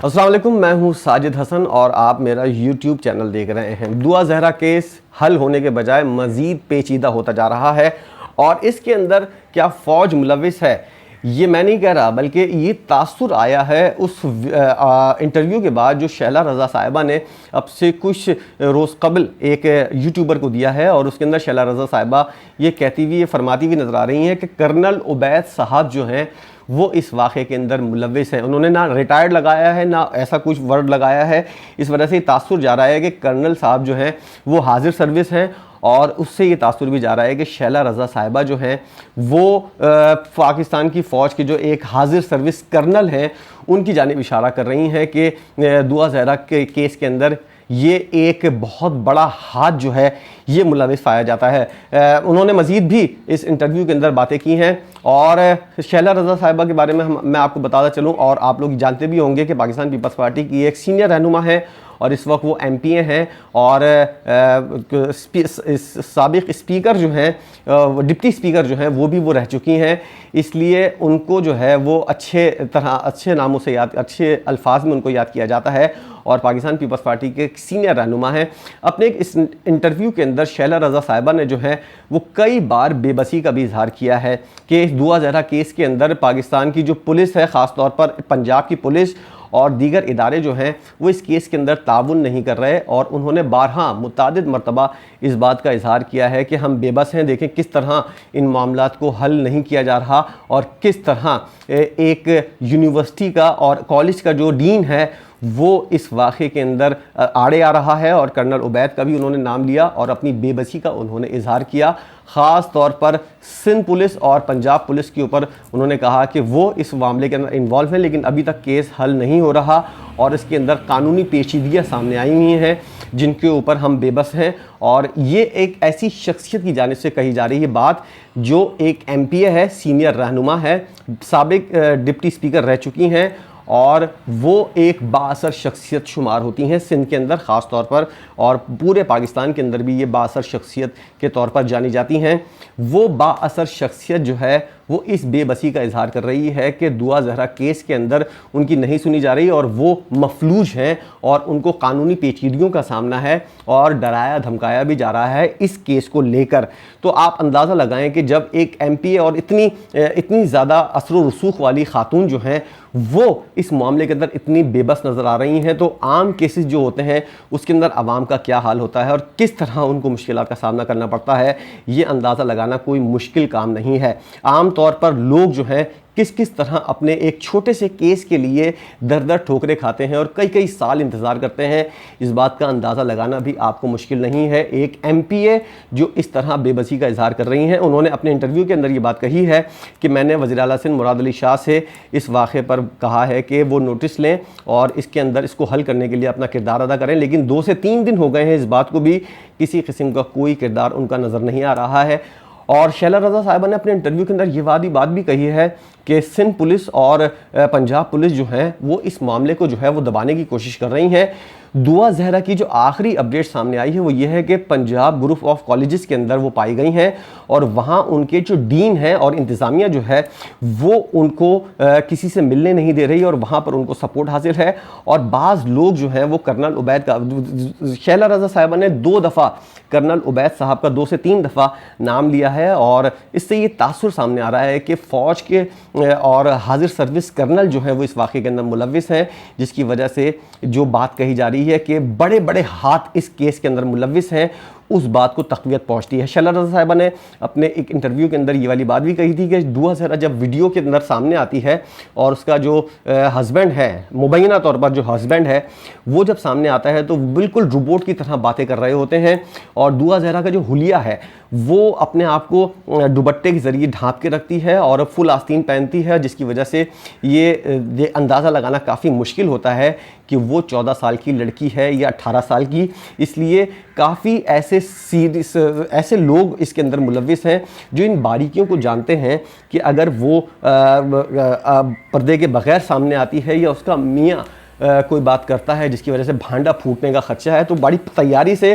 अस्सलाम वालेकुम, मैं हूं साजिद हसन और आप मेरा यूट्यूब चैनल देख रहे हैं। दुआ जहरा केस हल होने के बजाय मज़ीद पेचीदा होता जा रहा है और इसके अंदर क्या फ़ौज मुलविस है ये मैं नहीं कह रहा, बल्कि ये तासुर आया है उस इंटरव्यू के बाद जो शैला रज़ा साहिबा ने अब से कुछ रोज़ कबल एक यूट्यूबर को दिया है। और उसके अंदर शैला रज़ा साहिबा ये कहती हुई, ये फरमाती हुई नज़र आ रही हैं कि कर्नल उबैद साहब जो हैं वो इस वाक़े के अंदर मुलविस हैं। उन्होंने ना रिटायर्ड लगाया है ना ऐसा कुछ वर्ड लगाया है। इस वजह से तासुर जा रहा है कि कर्नल साहब जो हैं वो हाजिर सर्विस हैं और उससे ये तासुर भी जा रहा है कि शैला रज़ा साहिबा जो हैं वो पाकिस्तान की फ़ौज के जो एक हाजिर सर्विस कर्नल हैं उनकी जानिब इशारा कर रही हैं कि दुआ ज़हरा के केस के अंदर ये एक बहुत बड़ा हाथ जो है ये मुलविस पाया जाता है। उन्होंने मज़ीद भी इस इंटरव्यू के अंदर बातें की हैं और शैला रज़ा साहिबा के बारे में मैं आपको बताता चलूँ और आप लोग जानते भी होंगे कि पाकिस्तान पीपल्स पार्टी की एक सीनियर रहनुमा है और इस वक्त वो एमपीए हैं और साबिक़ स्पीकर जो हैं डिप्टी स्पीकर जो हैं वो भी वो रह चुकी हैं। इसलिए उनको जो है वो अच्छे नामों से अच्छे अल्फाज में उनको याद किया जाता है और पाकिस्तान पीपल्स पार्टी के सीनियर रहनुमा हैं। अपने इस इंटरव्यू के अंदर शैला रज़ा साहिबा ने जो है वो कई बार बेबसी का भी इजहार किया है कि दुआ ज़हरा केस के अंदर पाकिस्तान की जो पुलिस है, ख़ास तौर पर पंजाब की पुलिस और दीगर इदारे जो हैं वो इस केस के अंदर ताउन नहीं कर रहे। और उन्होंने बारहा मुतादिद मरतबा इस बात का इजहार किया है कि हम बेबस हैं, देखें किस तरह इन मामलात को हल नहीं किया जा रहा और किस तरह एक यूनिवर्सिटी का और कॉलेज का जो डीन है वो इस वाक़े के अंदर आड़े आ रहा है। और कर्नल उबैद का भी उन्होंने नाम लिया और अपनी बेबसी का उन्होंने इजहार किया। ख़ास तौर पर सिंध पुलिस और पंजाब पुलिस के ऊपर उन्होंने कहा कि वो इस मामले के अंदर इन्वॉल्व हैं, लेकिन अभी तक केस हल नहीं हो रहा और इसके अंदर कानूनी पेचीदगियाँ सामने आई हुई हैं जिनके ऊपर हम बेबस हैं। और ये एक ऐसी शख्सियत की जानिब से कही जा रही है बात जो एक एमपीए है, सीनियर रहनुमा है, साबिक डिप्टी स्पीकर रह चुकी हैं और वो एक बाअसर शख्सियत शुमार होती हैं सिंध के अंदर ख़ास तौर पर और पूरे पाकिस्तान के अंदर भी ये बाअसर शख्सियत के तौर पर जानी जाती हैं। वो बाअसर शख्सियत जो है वो इस बेबसी का इजहार कर रही है कि दुआ ज़हरा केस के अंदर उनकी नहीं सुनी जा रही और वो मफलूज हैं और उनको कानूनी पेचीदगियों का सामना है और डराया धमकाया भी जा रहा है इस केस को लेकर। तो आप अंदाज़ा लगाएं कि जब एक एमपीए और इतनी ज़्यादा असर रसूख वाली खातून जो हैं वो इस मामले के अंदर इतनी बेबस नज़र आ रही हैं, तो आम केसेस जो होते हैं उसके अंदर आवाम का क्या हाल होता है और किस तरह उनको मुश्किलात का सामना करना पड़ता है, ये अंदाज़ा लगाना कोई मुश्किल काम नहीं है। आम तौर पर लोग जो हैं किस किस तरह अपने एक छोटे से केस के लिए दर दर ठोकरें खाते हैं और कई कई साल इंतज़ार करते हैं, इस बात का अंदाज़ा लगाना भी आपको मुश्किल नहीं है। एक एमपीए जो इस तरह बेबसी का इजहार कर रही हैं, उन्होंने अपने इंटरव्यू के अंदर ये बात कही है कि मैंने वज़ीर आला सिंध मुराद अली शाह से इस वाक़े पर कहा है कि वो नोटिस लें और इसके अंदर इसको हल करने के लिए अपना किरदार अदा करें, लेकिन 2 से 3 दिन हो गए हैं इस बात को भी किसी किस्म का कोई किरदार उनका नज़र नहीं आ रहा है। और शैला रज़ा साहिबा ने अपने इंटरव्यू के अंदर ये बात भी कही है कि सिंध पुलिस और पंजाब पुलिस जो है वो इस मामले को जो है वो दबाने की कोशिश कर रही हैं। दुआ ज़हरा की जो आखिरी अपडेट सामने आई है वो ये है कि पंजाब ग्रुप ऑफ कॉलेजेस के अंदर वो पाई गई हैं और वहाँ उनके जो डीन हैं और इंतज़ामिया जो है वो उनको किसी से मिलने नहीं दे रही और वहाँ पर उनको सपोर्ट हासिल है। और बाज़ लोग जो हैं वो कर्नल उबैद का, शैला रज़ा साहिबा ने 2 दफ़ा कर्नल उबैद साहब का 2 से 3 दफ़ा नाम लिया है और इससे ये तासुर सामने आ रहा है कि फ़ौज के और हाजिर सर्विस कर्नल जो है वो इस वाक़े के अंदर मुलविस हैं, जिसकी वजह से जो बात कही जा रही है कि बड़े बड़े हाथ इस केस के अंदर मुलविस हैं, उस बात को तक़वियत पहुंचती है। शैला रज़ा साहिबा ने अपने एक इंटरव्यू के अंदर ये वाली बात भी कही थी कि दुआ ज़हरा जब वीडियो के अंदर सामने आती है और उसका जो हस्बैंड है, मुबैना तौर पर जो हस्बैंड है, वो जब सामने आता है तो बिल्कुल रोबोट की तरह बातें कर रहे होते हैं और दुआ ज़हरा का जो हुलिया है वो अपने आप को दुपट्टे के ज़रिए ढाँप के रखती है और फुल आस्तीन पहनती है, जिसकी वजह से ये अंदाज़ा लगाना काफ़ी मुश्किल होता है कि वो 14 साल की लड़की है या 18 साल की। इसलिए काफ़ी ऐसे लोग इसके अंदर मुलविस हैं जो इन बारीकियों को जानते हैं कि अगर वो पर्दे के बग़ैर सामने आती है या उसका मियाँ कोई बात करता है जिसकी वजह से भांडा फूटने का खदशा है, तो बड़ी तैयारी से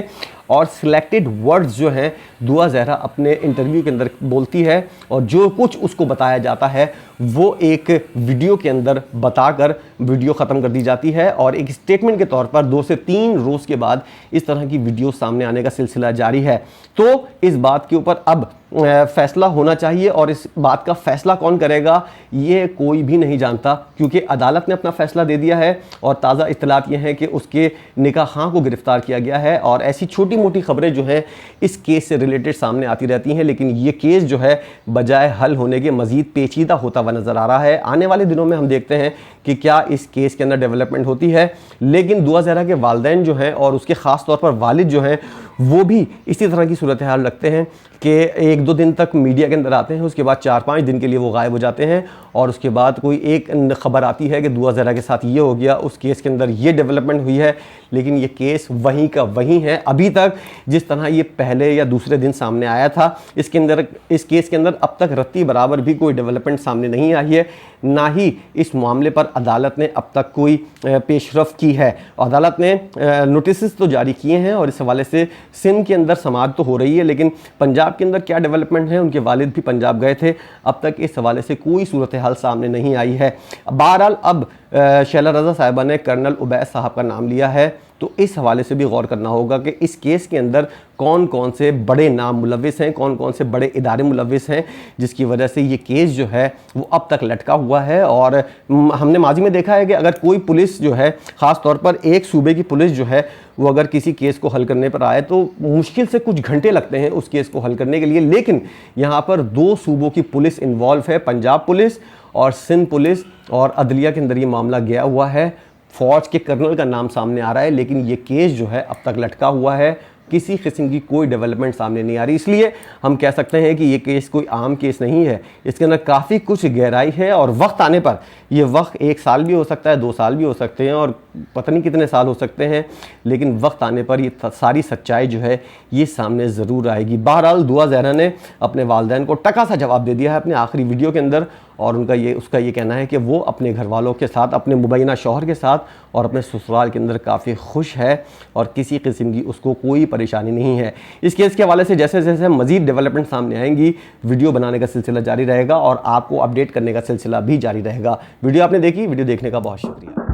और सिलेक्टेड वर्ड्स जो हैं दुआ ज़हरा अपने इंटरव्यू के अंदर बोलती है, और जो कुछ उसको बताया जाता है वो एक वीडियो के अंदर बताकर वीडियो ख़त्म कर दी जाती है, और एक स्टेटमेंट के तौर पर 2 से 3 रोज़ के बाद इस तरह की वीडियो सामने आने का सिलसिला जारी है। तो इस बात के ऊपर अब फैसला होना चाहिए, और इस बात का फैसला कौन करेगा ये कोई भी नहीं जानता, क्योंकि अदालत ने अपना फैसला दे दिया है। और ताज़ा इत्तलात ये हैं कि उसके निकाह खां को गिरफ्तार किया गया है, और ऐसी छोटी मोटी खबरें जो हैं इस केस से रिलेटेड सामने आती रहती हैं, लेकिन ये केस जो है बजाय हल होने के मज़ीद पेचीदा होता हुआ नज़र आ रहा है। आने वाले दिनों में हम देखते हैं कि क्या इस केस के अंदर डेवलपमेंट होती है। लेकिन दुआ ज़हरा के वालिदैन जो हैं और उसके ख़ास तौर पर वालिद जो हैं वो भी इसी तरह की सूरत हाल रखते हैं कि 1-2 दिन तक मीडिया के अंदर आते हैं, उसके बाद 4-5 दिन के लिए वो गायब हो जाते हैं, और उसके बाद कोई एक खबर आती है कि दुआ ज़हरा के साथ ये हो गया, उस केस के अंदर ये डेवलपमेंट हुई है। लेकिन ये केस वहीं का वहीं है अभी तक, जिस तरह ये पहले या दूसरे दिन सामने आया था। इस केस के अंदर अब तक रत्ती बराबर भी कोई डेवलपमेंट सामने नहीं आई है, ना ही इस मामले पर अदालत ने अब तक कोई पेशरफ की है। अदालत ने नोटिस तो जारी किए हैं, और इस हवाले से सिंध के अंदर समाअत तो हो रही है, लेकिन पंजाब के अंदर क्या डेवलपमेंट है, उनके वालिद भी पंजाब गए थे, अब तक इस हवाले से कोई सूरत हाल सामने नहीं आई है। बहरहाल अब शैला रज़ा साहिबा ने कर्नल उबैद साहब का नाम लिया है, तो इस हवाले से भी गौर करना होगा कि इस केस के अंदर कौन कौन से बड़े नाम मुलविस हैं, कौन कौन से बड़े इदारे मुलविस हैं, जिसकी वजह से ये केस जो है वो अब तक लटका हुआ है। और हमने माजी में देखा है कि अगर कोई पुलिस जो है, ख़ास तौर पर एक सूबे की पुलिस जो है, वो अगर किसी केस को हल करने पर आए तो मुश्किल से कुछ घंटे लगते हैं उस केस को हल करने के लिए। लेकिन यहाँ पर 2 सूबों की पुलिस इन्वॉल्व है, पंजाब पुलिस और सिंध पुलिस, और अदलिया के अंदर ये मामला गया हुआ है। फौज के कर्नल का नाम सामने आ रहा है, लेकिन ये केस जो है अब तक लटका हुआ है, किसी किस्म की कोई डेवलपमेंट सामने नहीं आ रही। इसलिए हम कह सकते हैं कि ये केस कोई आम केस नहीं है, इसके अंदर काफ़ी कुछ गहराई है, और वक्त आने पर, ये वक्त 1 साल भी हो सकता है, 2 साल भी हो सकते हैं, और पता नहीं कितने साल हो सकते हैं, लेकिन वक्त आने पर ये सारी सच्चाई जो है ये सामने ज़रूर आएगी। बहरहाल दुआ ज़हरा ने अपने वालिदैन को टका सा जवाब दे दिया है अपने आखिरी वीडियो के अंदर, और उसका ये कहना है कि वो अपने घर वालों के साथ, अपने मुबैना शौहर के साथ और अपने ससुराल के अंदर काफ़ी खुश है, और किसी किस्म की उसको कोई परेशानी नहीं है। इस केस के हवाले से जैसे जैसे मज़ीद डेवलपमेंट सामने आएंगी, वीडियो बनाने का सिलसिला जारी रहेगा, और आपको अपडेट करने का सिलसिला भी जारी रहेगा। वीडियो आपने देखी, वीडियो देखने का बहुत शुक्रिया।